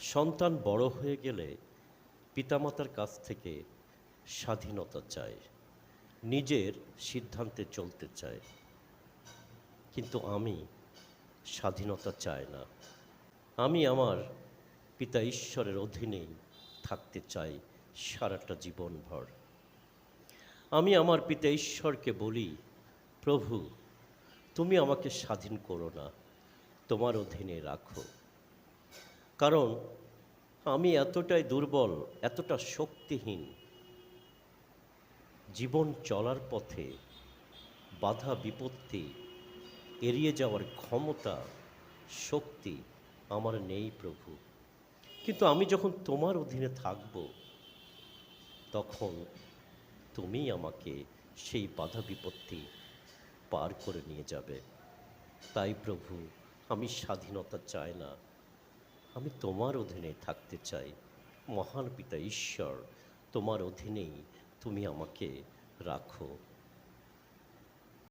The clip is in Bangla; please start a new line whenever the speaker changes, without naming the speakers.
সন্তান বড় হয়ে গেলে পিতামাতার কাছ থেকে স্বাধীনতা চায়, নিজের সিদ্ধান্তে চলতে চায়। কিন্তু আমি স্বাধীনতা চাই না। আমি আমার পিতা ঈশ্বরের অধীনেই থাকতে চাই সারাটা জীবনভর। আমি আমার পিতা ঈশ্বরকে বলি, প্রভু, তুমি আমাকে স্বাধীন করো না, তোমার অধীনে রাখো। কারণ আমি এতটাই দুর্বল, এতটা শক্তিহীন, জীবন চলার পথে বাধা বিপত্তি এড়িয়ে যাওয়ার ক্ষমতা, শক্তি আমার নেই প্রভু। কিন্তু আমি যখন তোমার অধীনে থাকব, তখন তুমি আমাকে সেই বাধা বিপত্তি পার করে নিয়ে যাবে। তাই প্রভু, আমি স্বাধীনতা চাই না, আমি তোমার অধীনে থাকতে চাই। মহান পিতা ঈশ্বর, তোমার অধীনেই তুমি আমাকে রাখো।